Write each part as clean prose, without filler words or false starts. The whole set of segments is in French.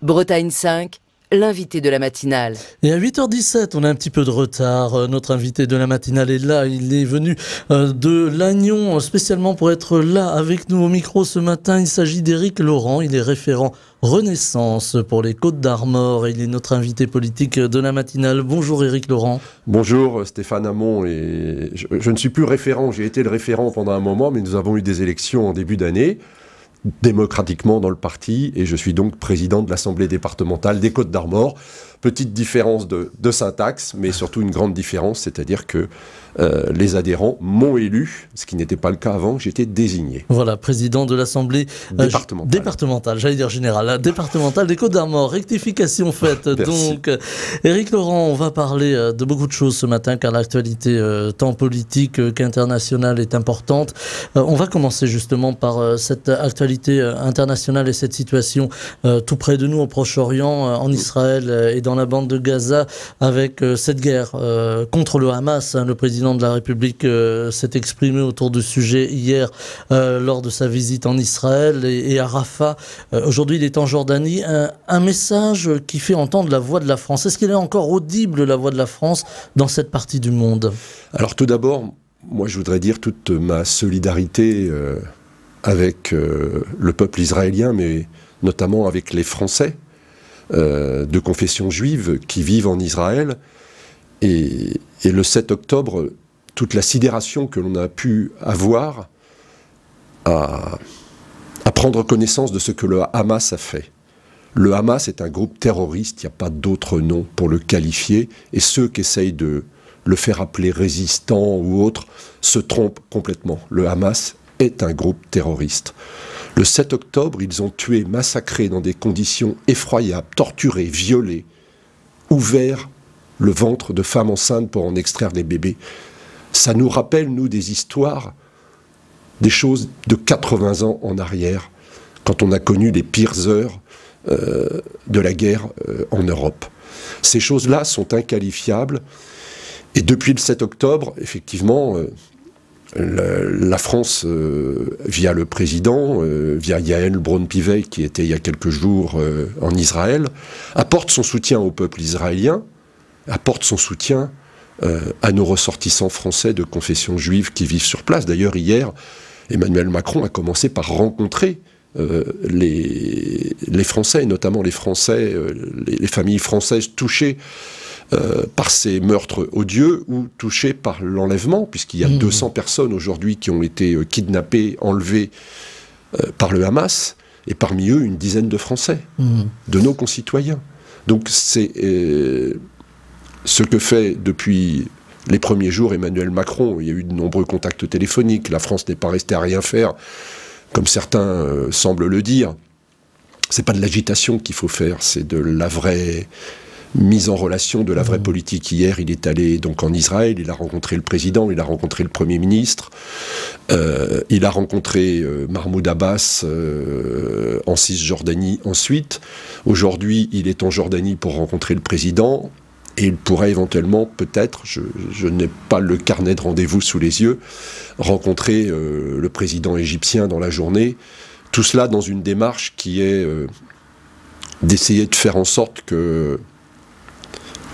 Bretagne 5, l'invité de la matinale. Et à 8h17, on a un petit peu de retard. Notre invité de la matinale est là. Il est venu de Lannion spécialement pour être là avec nous au micro ce matin. Il s'agit d'Éric Laurent. Il est référent Renaissance pour les Côtes-d'Armor. Il est notre invité politique de la matinale. Bonjour Éric Laurent. Bonjour Stéphane Hamon. Et je ne suis plus référent. J'ai été le référent pendant un moment, mais nous avons eu des élections en début d'année, démocratiquement dans le parti, et je suis donc président de l'Assemblée départementale des Côtes-d'Armor. Petite différence de syntaxe, mais surtout une grande différence, c'est-à-dire que les adhérents m'ont élu, ce qui n'était pas le cas avant, j'étais désigné. Voilà, président de l'Assemblée départementale, j'allais dire générale, départementale des Côtes-d'Armor. Rectification faite. Donc, Éric Laurent, on va parler de beaucoup de choses ce matin, car l'actualité tant politique qu'internationale est importante. On va commencer justement par cette actualité internationale et cette situation tout près de nous au Proche-Orient, en Israël et dans la bande de Gaza, avec cette guerre contre le Hamas. Le président de la République s'est exprimé autour du sujet hier lors de sa visite en Israël et à Rafah. Aujourd'hui, il est en Jordanie. Un message qui fait entendre la voix de la France. Est-ce qu'il est encore audible, la voix de la France, dans cette partie du monde? Alors tout d'abord, moi je voudrais dire toute ma solidarité avec le peuple israélien, mais notamment avec les Français de confession juive qui vivent en Israël. Et le 7 octobre, toute la sidération que l'on a pu avoir à prendre connaissance de ce que le Hamas a fait. Le Hamas est un groupe terroriste, il n'y a pas d'autre nom pour le qualifier, et ceux qui essayent de le faire appeler résistant ou autre se trompent complètement. Le Hamas est un groupe terroriste. Le 7 octobre, ils ont tué, massacré dans des conditions effroyables, torturé, violé, ouvert le ventre de femmes enceintes pour en extraire des bébés. Ça nous rappelle, nous, des histoires, des choses de 80 ans en arrière, quand on a connu les pires heures de la guerre en Europe. Ces choses-là sont inqualifiables. Et depuis le 7 octobre, effectivement, la France, via le président, via Yael Braun-Pivet, qui était il y a quelques jours en Israël, apporte son soutien au peuple israélien, apporte son soutien à nos ressortissants français de confession juive qui vivent sur place. D'ailleurs, hier, Emmanuel Macron a commencé par rencontrer les Français, et notamment les Français, les familles françaises touchées par ces meurtres odieux ou touchées par l'enlèvement, puisqu'il y a 200 personnes aujourd'hui qui ont été kidnappées, enlevées par le Hamas, et parmi eux une dizaine de Français, de nos concitoyens. Donc c'est ce que fait depuis les premiers jours Emmanuel Macron. Il y a eu de nombreux contacts téléphoniques, la France n'est pas restée à rien faire, comme certains semblent le dire. C'est pas de l'agitation qu'il faut faire, c'est de la vraie mise en relation, de la vraie politique. Hier, il est allé donc en Israël, il a rencontré le président, il a rencontré le Premier ministre, il a rencontré Mahmoud Abbas en Cisjordanie ensuite. Aujourd'hui, il est en Jordanie pour rencontrer le président, et il pourrait éventuellement, peut-être, je n'ai pas le carnet de rendez-vous sous les yeux, rencontrer le président égyptien dans la journée. Tout cela dans une démarche qui est d'essayer de faire en sorte que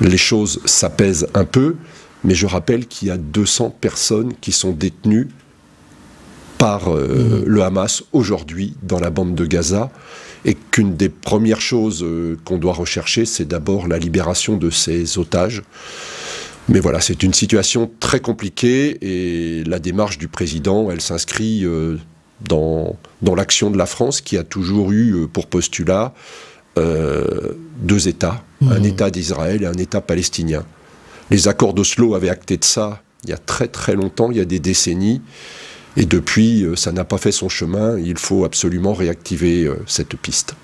les choses s'apaisent un peu, mais je rappelle qu'il y a 200 personnes qui sont détenues par le Hamas aujourd'hui dans la bande de Gaza, et qu'une des premières choses qu'on doit rechercher, c'est d'abord la libération de ces otages. Mais voilà, c'est une situation très compliquée, et la démarche du président, elle s'inscrit dans l'action de la France, qui a toujours eu pour postulat deux États, un État d'Israël et un État palestinien. Les accords d'Oslo avaient acté de ça il y a très très longtemps, il y a des décennies, et depuis, ça n'a pas fait son chemin. Il faut absolument réactiver cette piste.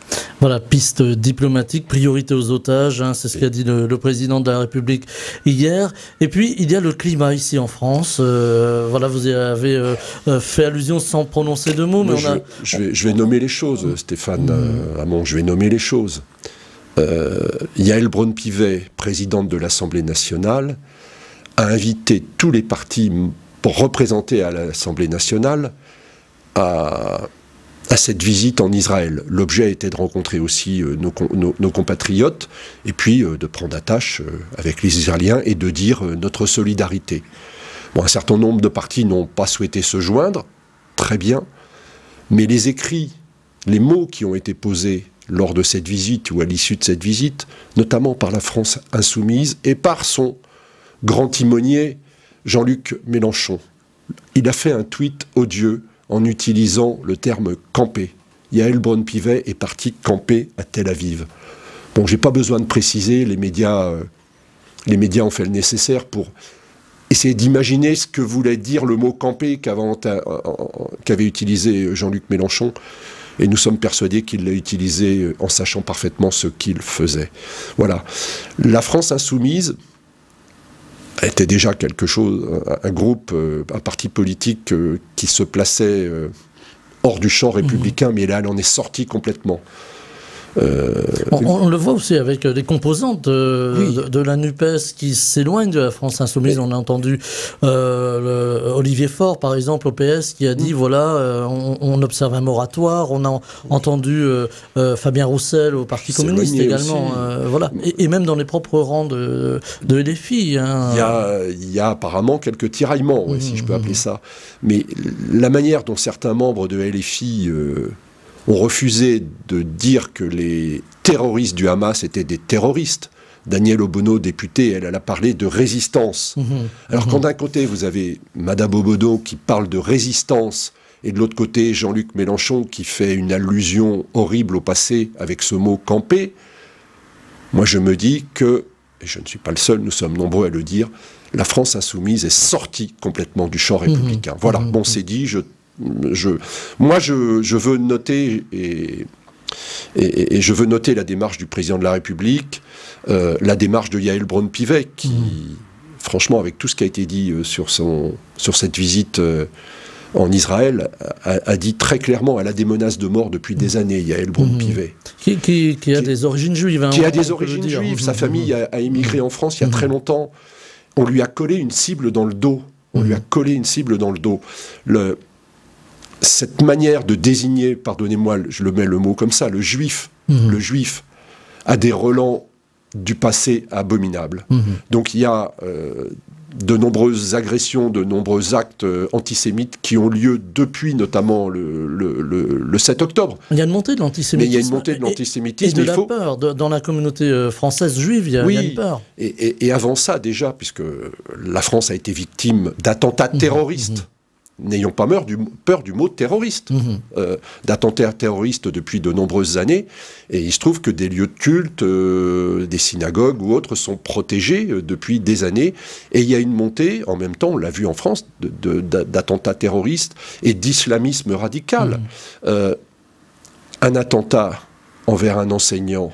Voilà, piste diplomatique, priorité aux otages, hein, c'est ce qu'a dit le président de la République hier. Et puis, il y a le climat ici en France. Voilà, vous avez fait allusion sans prononcer de mots. Mais je vais nommer les choses, Stéphane Hamon, je vais nommer les choses. Yael Braun-Pivet, présidente de l'Assemblée nationale, a invité tous les partis pour représenter à l'Assemblée nationale à à cette visite en Israël. L'objet était de rencontrer aussi nos compatriotes, et puis de prendre attache avec les Israéliens et de dire notre solidarité. Bon, un certain nombre de partis n'ont pas souhaité se joindre, très bien, mais les écrits, les mots qui ont été posés lors de cette visite ou à l'issue de cette visite, notamment par la France insoumise et par son grand timonier Jean-Luc Mélenchon. Il a fait un tweet odieux en utilisant le terme « camper ». Yael Braun-Pivet est partie camper à Tel Aviv. Bon, j'ai pas besoin de préciser, les médias ont fait le nécessaire pour essayer d'imaginer ce que voulait dire le mot « camper » qu'avait utilisé Jean-Luc Mélenchon. Et nous sommes persuadés qu'il l'a utilisé en sachant parfaitement ce qu'il faisait. Voilà. La France insoumise était déjà quelque chose, un groupe, un parti politique qui se plaçait hors du champ républicain, mais là, elle en est sortie complètement. On le voit aussi avec les composantes de la NUPES qui s'éloignent de la France insoumise. On a entendu Olivier Faure, par exemple, au PS, qui a dit voilà, on observe un moratoire. On a entendu Fabien Roussel au Parti communiste également. Voilà. Et même dans les propres rangs de LFI. Hein. Il y a apparemment quelques tiraillements, si je peux appeler ça. Mais la manière dont certains membres de LFI ont refusé de dire que les terroristes du Hamas étaient des terroristes. Danielle Obono, députée, elle a parlé de résistance. Alors quand d'un côté vous avez Madame Obono qui parle de résistance, et de l'autre côté Jean-Luc Mélenchon qui fait une allusion horrible au passé avec ce mot « camper », moi je me dis que, et je ne suis pas le seul, nous sommes nombreux à le dire, la France insoumise est sortie complètement du champ républicain. Voilà, bon c'est dit, moi, je veux noter et je veux noter la démarche du président de la République, la démarche de Yael Braun-Pivet, qui, franchement, avec tout ce qui a été dit sur cette visite en Israël, a dit très clairement, elle a des menaces de mort depuis des années, Yael Braun-Pivet. Qui a des origines juives. Hein, qui a des origines juives. Sa famille a émigré en France il y a très longtemps. On lui a collé une cible dans le dos. Cette manière de désigner, pardonnez-moi, je le mets le mot comme ça, le juif a des relents du passé abominables. Donc il y a de nombreuses agressions, de nombreux actes antisémites qui ont lieu depuis notamment le 7 octobre. Il y a une montée de l'antisémitisme. Mais il y a une montée de l'antisémitisme. Et de la peur. Dans la communauté française juive, il y a une peur. Et avant ça déjà, puisque la France a été victime d'attentats terroristes. N'ayons pas peur du mot terroriste, d'attentats terroristes depuis de nombreuses années, et il se trouve que des lieux de culte, des synagogues ou autres sont protégés depuis des années, et il y a une montée, en même temps, on l'a vu en France, d'attentats terroristes et d'islamisme radical. Un attentat envers un enseignant,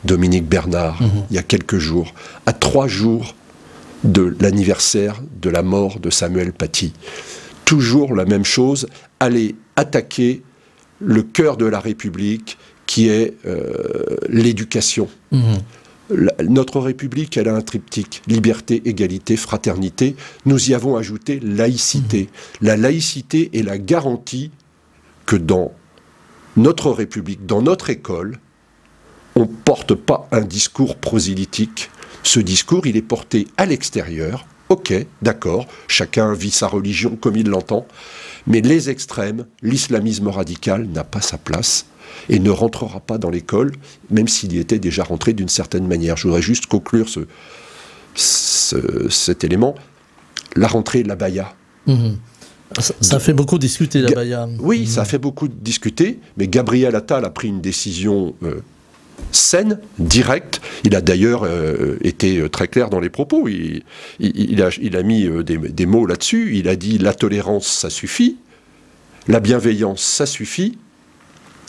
Dominique Bernard, il y a quelques jours, à 3 jours de l'anniversaire de la mort de Samuel Paty. Toujours la même chose, aller attaquer le cœur de la République, qui est l'éducation. Notre République, elle a un triptyque, liberté, égalité, fraternité. Nous y avons ajouté laïcité. La laïcité est la garantie que dans notre République, dans notre école, on ne porte pas un discours prosélytique. Ce discours, il est porté à l'extérieur. Ok, d'accord, chacun vit sa religion comme il l'entend, mais les extrêmes, l'islamisme radical n'a pas sa place et ne rentrera pas dans l'école, même s'il y était déjà rentré d'une certaine manière. Je voudrais juste conclure cet élément. La rentrée de l'abaya. Ça fait beaucoup discuter, l'abaya. Oui, ça fait beaucoup discuter, mais Gabriel Attal a pris une décision saine, directe. Il a d'ailleurs été très clair dans les propos. Il a mis des mots là-dessus. Il a dit la tolérance, ça suffit. La bienveillance, ça suffit.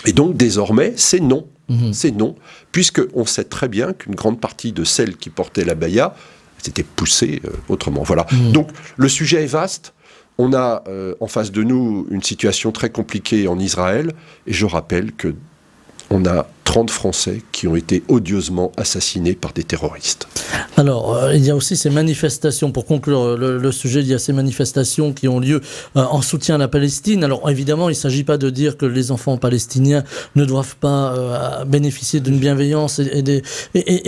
Et donc désormais, c'est non. C'est non. Puisqu'on sait très bien qu'une grande partie de celles qui portaient l'abaya s'étaient poussées autrement. Voilà. Donc le sujet est vaste. On a en face de nous une situation très compliquée en Israël. Et je rappelle que on a 30 Français qui ont été odieusement assassinés par des terroristes. Alors, il y a aussi ces manifestations, pour conclure le sujet, il y a ces manifestations qui ont lieu en soutien à la Palestine. Alors, évidemment, il ne s'agit pas de dire que les enfants palestiniens ne doivent pas bénéficier d'une bienveillance et de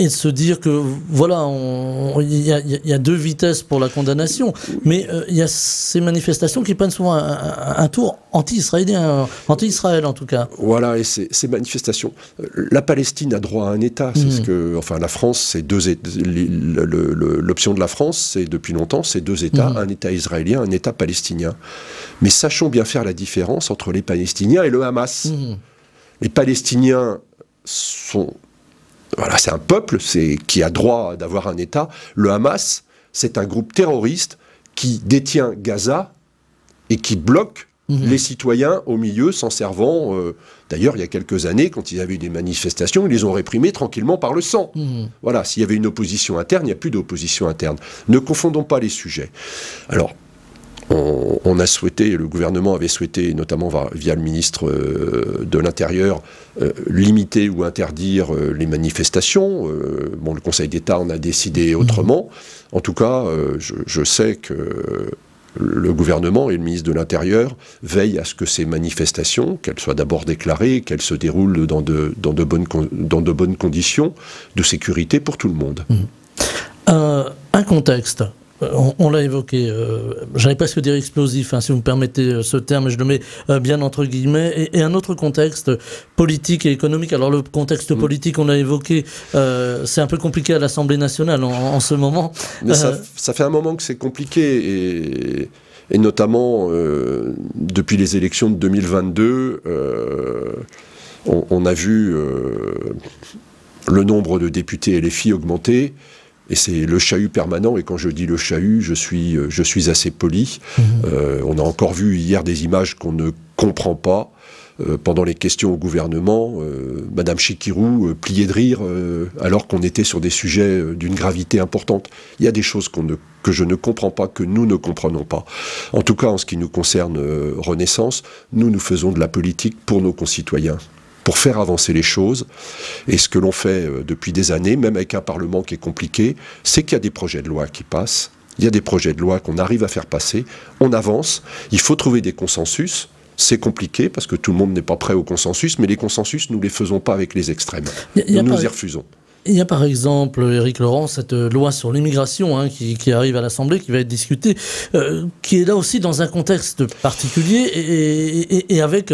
se dire que, voilà, il y a deux vitesses pour la condamnation. Mais il y a ces manifestations qui prennent souvent un tour anti-israélien, anti-Israël en tout cas. Voilà, et ces manifestations. La Palestine a droit à un État. C'est ce que, enfin, la France, c'est deux États. L'option de la France, c'est depuis longtemps, c'est deux États, un État israélien, un État palestinien. Mais sachons bien faire la différence entre les Palestiniens et le Hamas. Les Palestiniens sont... Voilà, c'est un peuple qui a droit d'avoir un État. Le Hamas, c'est un groupe terroriste qui détient Gaza et qui bloque les citoyens au milieu, s'en servant... D'ailleurs, il y a quelques années, quand ils avaient eu des manifestations, ils les ont réprimées tranquillement par le sang. Voilà, s'il y avait une opposition interne, il n'y a plus d'opposition interne. Ne confondons pas les sujets. Alors, on a souhaité, le gouvernement avait souhaité, notamment via le ministre de l'Intérieur, limiter ou interdire les manifestations. Bon, le Conseil d'État en a décidé autrement. En tout cas, je sais que... le gouvernement et le ministre de l'Intérieur veillent à ce que ces manifestations, qu'elles soient d'abord déclarées, qu'elles se déroulent dans de bonnes conditions de sécurité pour tout le monde. Un contexte, on l'a évoqué, j'allais presque dire explosif, si vous me permettez ce terme, je le mets bien entre guillemets, et un autre contexte politique et économique. Alors le contexte politique, on l'a évoqué, c'est un peu compliqué à l'Assemblée nationale en ce moment. Mais ça fait un moment que c'est compliqué, et notamment depuis les élections de 2022, on a vu le nombre de députés LFI augmenter. Et c'est le chahut permanent, et quand je dis le chahut, je suis assez poli. On a encore vu hier des images qu'on ne comprend pas. Pendant les questions au gouvernement, Madame Chikirou pliait de rire alors qu'on était sur des sujets d'une gravité importante. Il y a des choses que je ne comprends pas, que nous ne comprenons pas. En tout cas, en ce qui nous concerne Renaissance, nous faisons de la politique pour nos concitoyens, pour faire avancer les choses. Et ce que l'on fait depuis des années, même avec un Parlement qui est compliqué, c'est qu'il y a des projets de loi qui passent, il y a des projets de loi qu'on arrive à faire passer, on avance, il faut trouver des consensus. C'est compliqué parce que tout le monde n'est pas prêt au consensus, mais les consensus, nous ne les faisons pas avec les extrêmes. Nous y refusons. Il y a par exemple, Éric Laurent, cette loi sur l'immigration qui arrive à l'Assemblée, qui va être discutée, qui est là aussi dans un contexte particulier et avec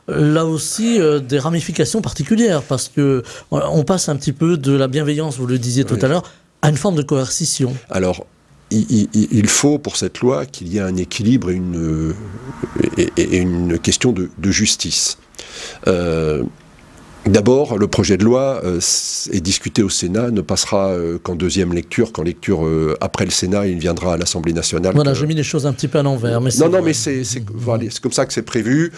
là aussi des ramifications particulières, parce que on passe un petit peu de la bienveillance, vous le disiez tout à l'heure, à une forme de coercition. Alors, il faut pour cette loi qu'il y ait un équilibre et une question de justice. D'abord, le projet de loi est discuté au Sénat, ne passera qu'en deuxième lecture, qu'en lecture après le Sénat, il viendra à l'Assemblée nationale. Voilà, j'ai mis les choses un petit peu à l'envers. Mais mais c'est comme ça que c'est prévu,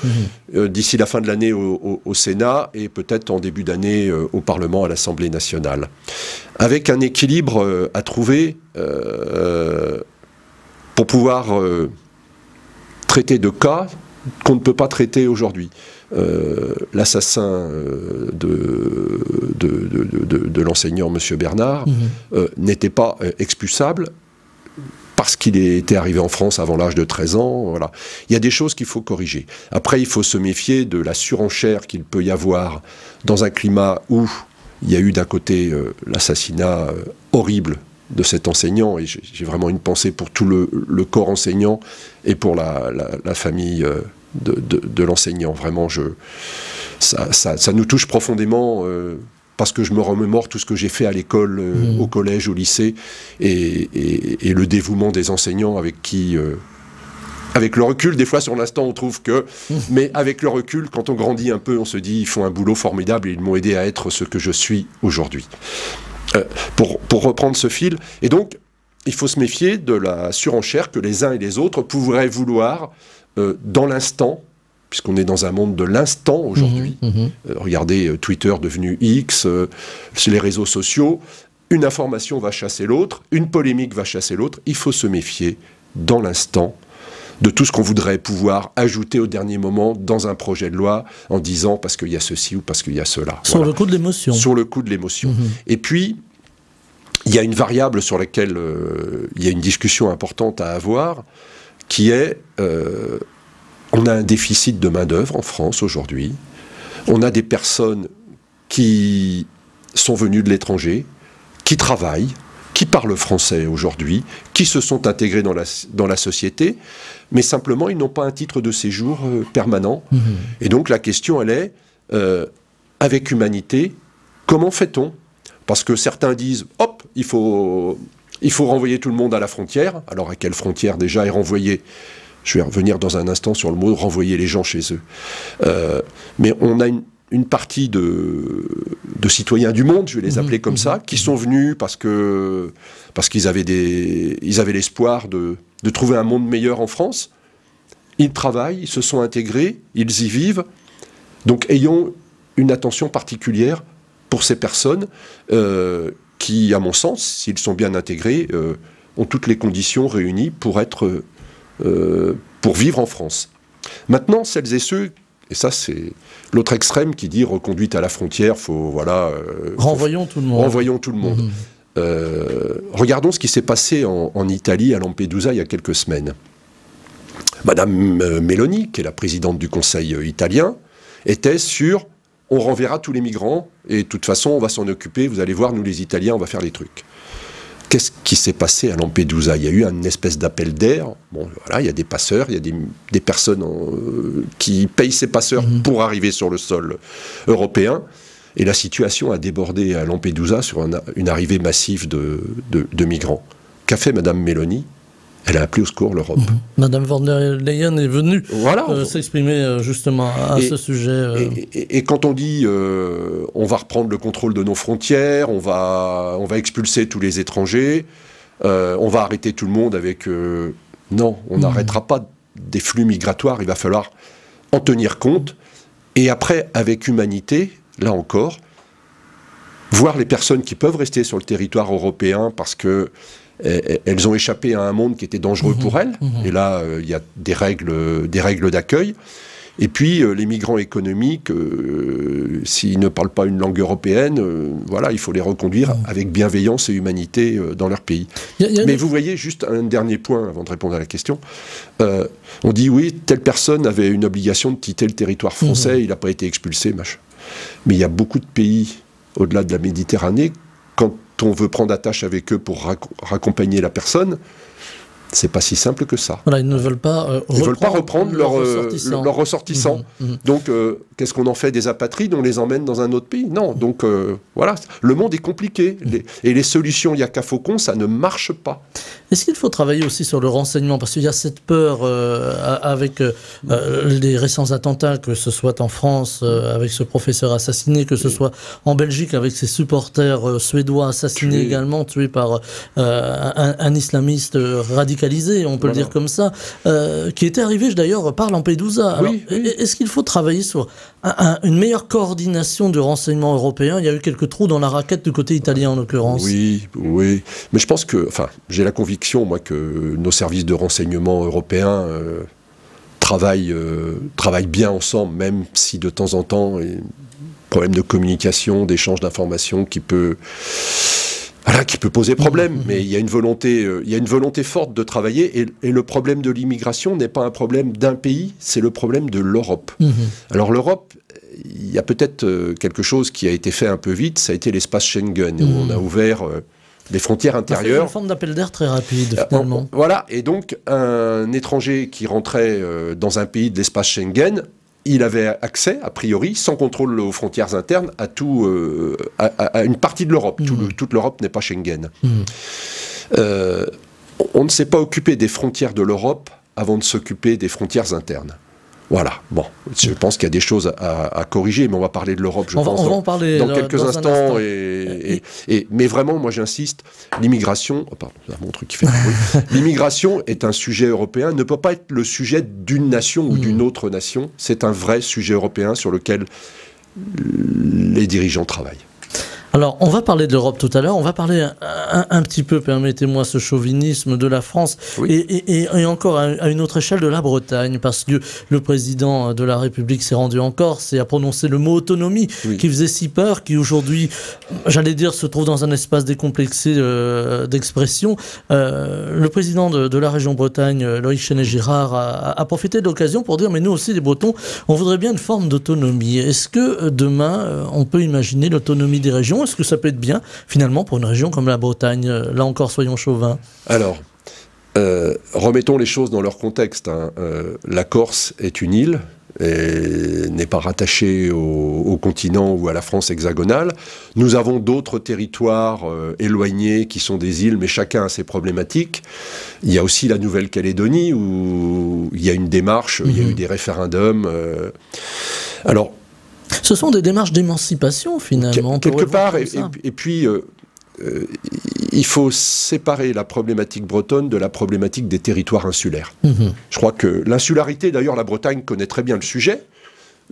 d'ici la fin de l'année au Sénat, et peut-être en début d'année au Parlement, à l'Assemblée nationale. Avec un équilibre à trouver pour pouvoir traiter de cas qu'on ne peut pas traiter aujourd'hui. L'assassin de l'enseignant M. Bernard n'était pas expulsable parce qu'il était arrivé en France avant l'âge de 13 ans. Voilà. Il y a des choses qu'il faut corriger. Après, il faut se méfier de la surenchère qu'il peut y avoir dans un climat où il y a eu d'un côté l'assassinat horrible de cet enseignant, et j'ai vraiment une pensée pour tout le corps enseignant et pour la famille de l'enseignant. Vraiment, ça nous touche profondément parce que je me remémore tout ce que j'ai fait à l'école, au collège, au lycée, et le dévouement des enseignants avec qui... avec le recul, des fois sur l'instant on trouve que... Mais avec le recul, quand on grandit un peu, on se dit ils font un boulot formidable et ils m'ont aidé à être ce que je suis aujourd'hui. Pour reprendre ce fil, et donc il faut se méfier de la surenchère que les uns et les autres pourraient vouloir dans l'instant, puisqu'on est dans un monde de l'instant aujourd'hui. Regardez Twitter devenu X, sur les réseaux sociaux, une information va chasser l'autre, une polémique va chasser l'autre. Il faut se méfier dans l'instant de tout ce qu'on voudrait pouvoir ajouter au dernier moment dans un projet de loi en disant parce qu'il y a ceci ou parce qu'il y a cela. Sur le coup de l'émotion. Sur le coup de l'émotion. Et puis, il y a une variable sur laquelle il y a une discussion importante à avoir, qui est, on a un déficit de main-d'œuvre en France aujourd'hui. On a des personnes qui sont venues de l'étranger, qui travaillent, qui parlent français aujourd'hui, qui se sont intégrés dans la société, mais simplement ils n'ont pas un titre de séjour permanent. Et donc la question elle est, avec humanité, comment fait-on ? Parce que certains disent, hop, il faut renvoyer tout le monde à la frontière. Alors à quelle frontière déjà est renvoyé ? Je vais revenir dans un instant sur le mot renvoyer les gens chez eux. Mais on a une partie de citoyens du monde, je vais les appeler comme ça, qui sont venus parce qu'ils avaient l'espoir de trouver un monde meilleur en France. Ils travaillent, ils se sont intégrés, ils y vivent. Donc ayons une attention particulière pour ces personnes qui, à mon sens, s'ils sont bien intégrés, ont toutes les conditions réunies pour vivre en France. Maintenant, celles et ceux, et ça c'est l'autre extrême qui dit reconduite à la frontière, renvoyons tout le monde. Renvoyons tout le monde. Regardons ce qui s'est passé en Italie, à Lampedusa, il y a quelques semaines. Madame Meloni, qui est la présidente du Conseil italien, était sur « on renverra tous les migrants et de toute façon on va s'en occuper, vous allez voir, nous les Italiens, on va faire les trucs ». Qu'est-ce qui s'est passé à Lampedusa ? Il y a eu une espèce d'appel d'air. Bon, voilà, il y a des passeurs, il y a des personnes qui payent ces passeurs pour arriver sur le sol européen. Et la situation a débordé à Lampedusa sur une arrivée massive de migrants. Qu'a fait Madame Meloni ? Elle a appelé au secours l'Europe. Madame von der Leyen est venue s'exprimer justement à ce sujet. Et quand on dit on va reprendre le contrôle de nos frontières, on va expulser tous les étrangers, on va arrêter tout le monde avec... non, on n'arrêtera pas des flux migratoires, il va falloir en tenir compte. Et après, avec humanité, là encore, voir les personnes qui peuvent rester sur le territoire européen parce que elles ont échappé à un monde qui était dangereux pour elles. Et là, il y a des règles d'accueil. Et puis, les migrants économiques, s'ils ne parlent pas une langue européenne, voilà, il faut les reconduire avec bienveillance et humanité dans leur pays. Mais vous voyez, juste un dernier point avant de répondre à la question. On dit, oui, telle personne avait une obligation de quitter le territoire français, il n'a pas été expulsé, machin. Mais il y a beaucoup de pays, au-delà de la Méditerranée, quand on veut prendre attache avec eux pour raccompagner la personne, c'est pas si simple que ça. Voilà, ils ne veulent pas reprendre leurs ressortissants. Donc, qu'est-ce qu'on en fait des apatrides ? On les emmène dans un autre pays ? Non. Donc, voilà. Le monde est compliqué. Et les solutions Yaka Faucon, ça ne marche pas. Est-ce qu'il faut travailler aussi sur le renseignement ? Parce qu'il y a cette peur avec les récents attentats, que ce soit en France avec ce professeur assassiné, que ce soit en Belgique avec ses supporters suédois assassinés également, tués par un islamiste radicalisé, on peut le dire comme ça, qui était arrivé d'ailleurs par Lampedusa. Alors, est-ce qu'il faut travailler sur une meilleure coordination du renseignement européen ? Il y a eu quelques trous dans la raquette du côté italien en l'occurrence. Oui. Mais je pense que, j'ai la conviction, moi, que nos services de renseignement européens travaillent bien ensemble, même si de temps en temps, il y a un problème de communication, d'échange d'informations qui peut poser problème. Mais il y a une volonté forte de travailler, et le problème de l'immigration n'est pas un problème d'un pays, c'est le problème de l'Europe. Alors l'Europe, il y a peut-être quelque chose qui a été fait un peu vite, ça a été l'espace Schengen, où on a ouvert des frontières intérieures. C'est une forme d'appel d'air très rapide, finalement. Voilà, et donc un étranger qui rentrait dans un pays de l'espace Schengen, il avait accès, a priori, sans contrôle aux frontières internes, à une partie de l'Europe. Toute l'Europe n'est pas Schengen. On ne s'est pas occupé des frontières de l'Europe avant de s'occuper des frontières internes. Voilà, bon, je pense qu'il y a des choses à corriger, mais on va parler de l'Europe, je pense, on va en parler dans quelques instants. Mais vraiment, moi j'insiste, l'immigration, c'est mon truc qui fait du bruit. L'immigration est un sujet européen, ne peut pas être le sujet d'une nation ou d'une autre nation, c'est un vrai sujet européen sur lequel les dirigeants travaillent. Alors, on va parler de l'Europe tout à l'heure, on va parler un petit peu, permettez-moi ce chauvinisme, de la France, oui. et encore à une autre échelle de la Bretagne, parce que le président de la République s'est rendu en Corse et a prononcé le mot autonomie, oui. qui faisait si peur, qui aujourd'hui, j'allais dire, se trouve dans un espace décomplexé d'expression. Le président de la région Bretagne, Loïc Chenet-Girard, a profité de l'occasion pour dire, mais nous aussi les Bretons, on voudrait bien une forme d'autonomie. Est-ce que demain, on peut imaginer l'autonomie des régions? Est-ce que ça peut être bien, finalement, pour une région comme la Bretagne? Là encore, soyons chauvins. Alors, remettons les choses dans leur contexte. Hein. La Corse est une île, et n'est pas rattachée au continent ou à la France hexagonale. Nous avons d'autres territoires éloignés qui sont des îles, mais chacun a ses problématiques. Il y a aussi la Nouvelle-Calédonie, où il y a une démarche, il y a eu des référendums. Alors, ce sont des démarches d'émancipation, finalement. Quelque part, et puis, il faut séparer la problématique bretonne de la problématique des territoires insulaires. Je crois que l'insularité, d'ailleurs, la Bretagne connaît très bien le sujet,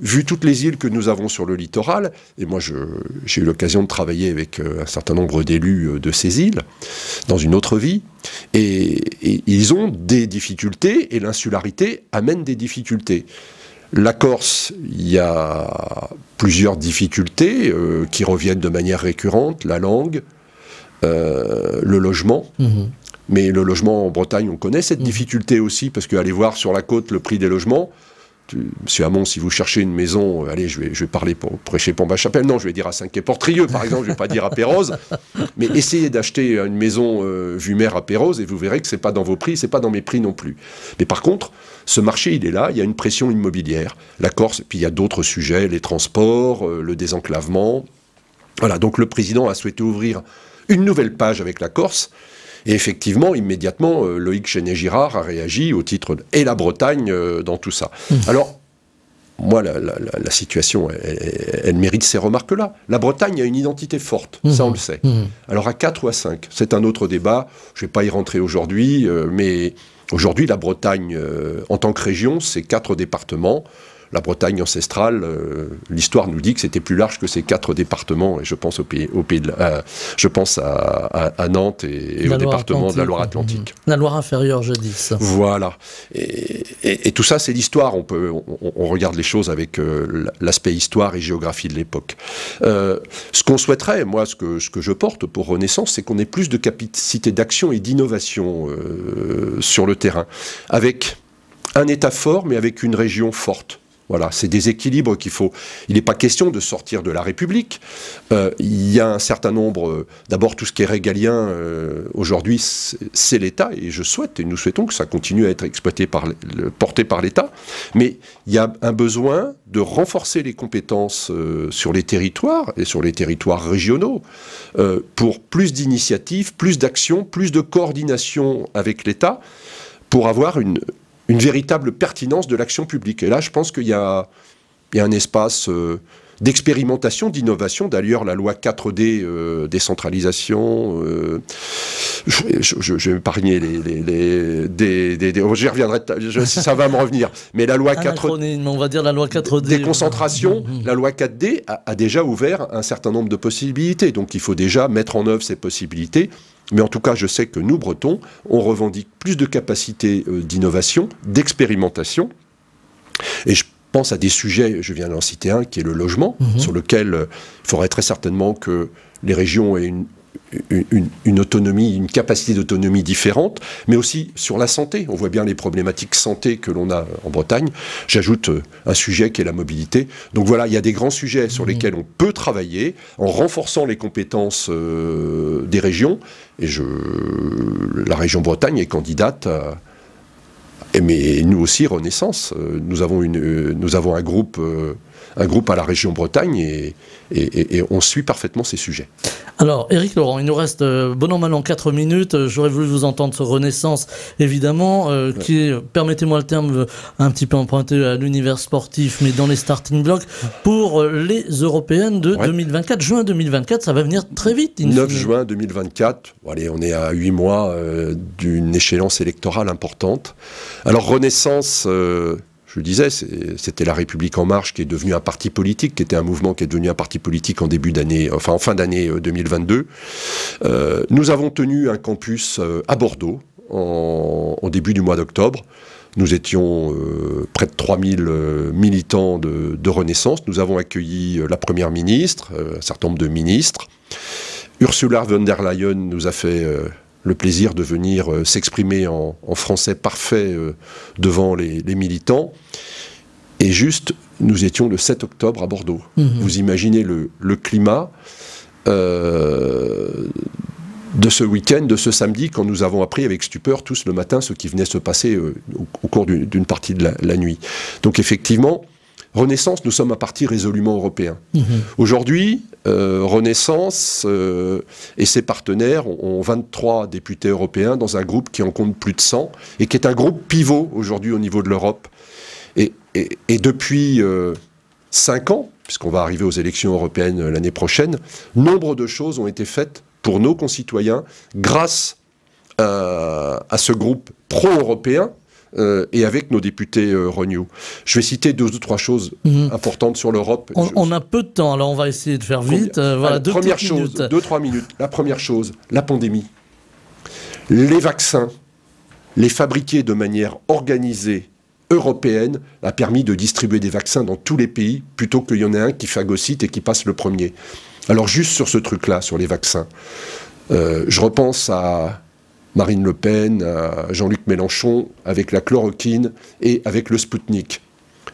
vu toutes les îles que nous avons sur le littoral, et moi j'ai eu l'occasion de travailler avec un certain nombre d'élus de ces îles, dans une autre vie, et ils ont des difficultés, et l'insularité amène des difficultés. La Corse, il y a plusieurs difficultés qui reviennent de manière récurrente, la langue, le logement. Mais le logement en Bretagne, on connaît cette difficulté aussi, parce qu'aller voir sur la côte le prix des logements, Monsieur Hamon, si vous cherchez une maison, allez, je vais parler pour prêcher pour ma chapelle, non, je vais dire à Saint-Quay-Portrieux, par exemple, je ne vais pas dire à Pérouse, mais essayez d'acheter une maison vue mer à Pérouse et vous verrez que ce n'est pas dans vos prix, ce n'est pas dans mes prix non plus. Mais par contre, ce marché, il est là, il y a une pression immobilière. La Corse, puis il y a d'autres sujets, les transports, le désenclavement. Voilà, donc le président a souhaité ouvrir une nouvelle page avec la Corse. Et effectivement, immédiatement, Loïc Chenet-Girard a réagi au titre « Et la Bretagne » dans tout ça. Alors, moi, la situation, elle mérite ces remarques-là. La Bretagne a une identité forte, ça on le sait. Alors à 4 ou à 5, c'est un autre débat, je ne vais pas y rentrer aujourd'hui, mais aujourd'hui, la Bretagne, en tant que région, c'est 4 départements. La Bretagne ancestrale, l'histoire nous dit que c'était plus large que ces 4 départements, et je pense je pense à Nantes et au département de la Loire-Atlantique. La Loire inférieure, jadis. Voilà. Et tout ça, c'est l'histoire. On regarde les choses avec l'aspect histoire et géographie de l'époque. Ce qu'on souhaiterait, moi, ce que je porte pour Renaissance, c'est qu'on ait plus de capacité d'action et d'innovation sur le terrain, avec un État fort, mais avec une région forte. Voilà, c'est des équilibres qu'il faut... Il n'est pas question de sortir de la République. Il y a un certain nombre... D'abord, tout ce qui est régalien, aujourd'hui, c'est l'État, et nous souhaitons que ça continue à être porté par l'État. Mais il y a un besoin de renforcer les compétences sur les territoires, et sur les territoires régionaux, pour plus d'initiatives, plus d'actions, plus de coordination avec l'État, pour avoir une véritable pertinence de l'action publique. Et là, je pense qu'il y a un espace d'expérimentation, d'innovation. D'ailleurs, la loi 4D, décentralisation, je vais épargner j'y reviendrai, ça va me revenir. Mais la loi 4D, on va dire la loi 4D. Déconcentration, la loi 4D a déjà ouvert un certain nombre de possibilités. Donc, il faut déjà mettre en œuvre ces possibilités. Mais en tout cas, je sais que nous, Bretons, on revendique plus de capacités d'innovation, d'expérimentation. Et je pense à des sujets, je viens d'en citer un, qui est le logement, sur lequel il faudrait très certainement que les régions aient une autonomie, une capacité d'autonomie différente, mais aussi sur la santé. On voit bien les problématiques santé que l'on a en Bretagne. J'ajoute un sujet qui est la mobilité. Donc voilà, il y a des grands sujets sur lesquels on peut travailler en renforçant les compétences des régions. Et la région Bretagne est candidate mais nous aussi, Renaissance. Nous avons un groupe à la région Bretagne et on suit parfaitement ces sujets. Alors, Éric Laurent, il nous reste bon an, mal an 4 minutes. J'aurais voulu vous entendre sur Renaissance, évidemment, qui est, permettez-moi le terme, un petit peu emprunté à l'univers sportif, mais dans les starting blocks, pour les européennes de 2024. Juin 2024, ça va venir très vite. 9 juin 2024, allez, on est à 8 mois d'une échéance électorale importante. Alors, Renaissance... je le disais, c'était La République En Marche qui est devenu un parti politique, qui était un mouvement qui est devenu un parti politique en fin d'année 2022. Nous avons tenu un campus à Bordeaux au début du mois d'octobre. Nous étions près de 3000 militants de Renaissance. Nous avons accueilli la Première ministre, un certain nombre de ministres. Ursula von der Leyen nous a fait le plaisir de venir s'exprimer en français parfait devant les militants. Et juste, nous étions le 7 octobre à Bordeaux. Vous imaginez le climat de ce week-end, de ce samedi, quand nous avons appris avec stupeur tous le matin ce qui venait se passer au cours d'une partie de la nuit. Donc effectivement, Renaissance, nous sommes un parti résolument européen. Aujourd'hui, Renaissance et ses partenaires ont 23 députés européens dans un groupe qui en compte plus de 100 et qui est un groupe pivot aujourd'hui au niveau de l'Europe. Et depuis 5 ans, puisqu'on va arriver aux élections européennes l'année prochaine, nombre de choses ont été faites pour nos concitoyens grâce à ce groupe pro-européen et avec nos députés Renew. Je vais citer 2 ou 3 choses importantes sur l'Europe. On a peu de temps, alors on va essayer de faire vite. Voilà, 2-3 minutes. La première chose, la pandémie. Les vaccins, les fabriquer de manière organisée, européenne, a permis de distribuer des vaccins dans tous les pays, plutôt qu'il y en ait un qui phagocyte et qui passe le premier. Alors juste sur ce truc-là, sur les vaccins, je repense à Marine Le Pen, à Jean-Luc Mélenchon, avec la chloroquine et avec le Spoutnik.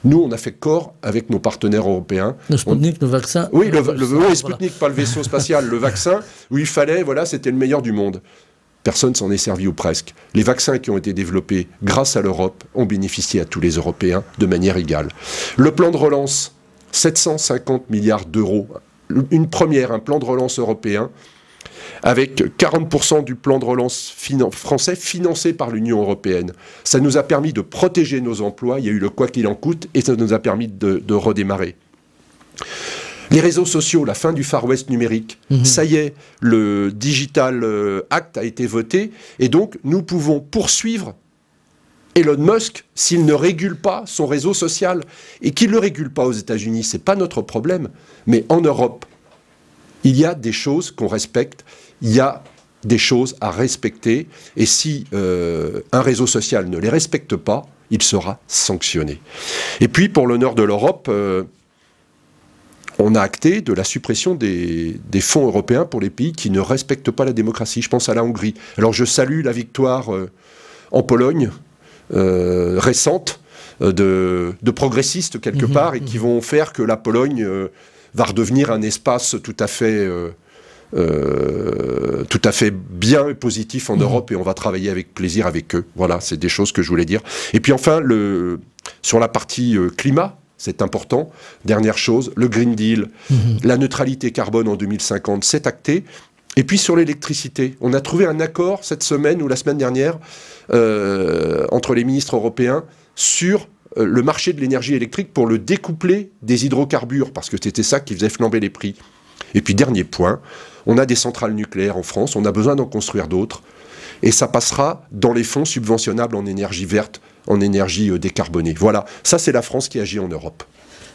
Nous, on a fait corps avec nos partenaires européens. Le Spoutnik, le vaccin. Oui, le Spoutnik, pas le vaisseau spatial, le vaccin, où il fallait, voilà, c'était le meilleur du monde. Personne s'en est servi ou presque. Les vaccins qui ont été développés grâce à l'Europe ont bénéficié à tous les Européens de manière égale. Le plan de relance, 750 milliards d'euros. Un plan de relance européen, avec 40% du plan de relance français financé par l'Union européenne. Ça nous a permis de protéger nos emplois, il y a eu le quoi qu'il en coûte, et ça nous a permis de redémarrer. Les réseaux sociaux, la fin du Far West numérique, ça y est, le Digital Act a été voté, et donc nous pouvons poursuivre Elon Musk s'il ne régule pas son réseau social. Et qu'il ne le régule pas aux États-Unis, ce n'est pas notre problème, mais en Europe, il y a des choses qu'on respecte, il y a des choses à respecter, et si un réseau social ne les respecte pas, il sera sanctionné. Et puis, pour l'honneur de l'Europe, on a acté de la suppression des fonds européens pour les pays qui ne respectent pas la démocratie. Je pense à la Hongrie. Alors, je salue la victoire en Pologne, récente, de progressistes quelque part, et qui vont faire que la Pologne va redevenir un espace tout à fait bien et positif en Europe, et on va travailler avec plaisir avec eux. Voilà, c'est des choses que je voulais dire. Et puis enfin, sur la partie climat, c'est important. Dernière chose, le Green Deal, la neutralité carbone en 2050, c'est acté. Et puis sur l'électricité, on a trouvé un accord cette semaine ou la semaine dernière entre les ministres européens sur le marché de l'énergie électrique pour le découpler des hydrocarbures, parce que c'était ça qui faisait flamber les prix. Et puis dernier point, on a des centrales nucléaires en France, on a besoin d'en construire d'autres, et ça passera dans les fonds subventionnables en énergie verte, en énergie décarbonée. Voilà, ça c'est la France qui agit en Europe.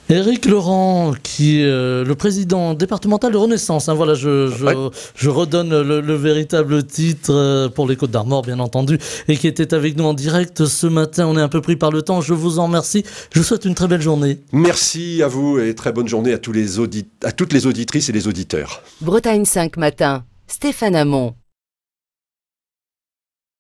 Éric Laurent, qui est le président départemental de Renaissance, voilà, je redonne le véritable titre pour les Côtes-d'Armor, bien entendu, et qui était avec nous en direct ce matin. On est un peu pris par le temps, je vous en remercie. Je vous souhaite une très belle journée. Merci à vous et très bonne journée à toutes les auditrices et les auditeurs. Bretagne 5 matin, Stéphane Hamon.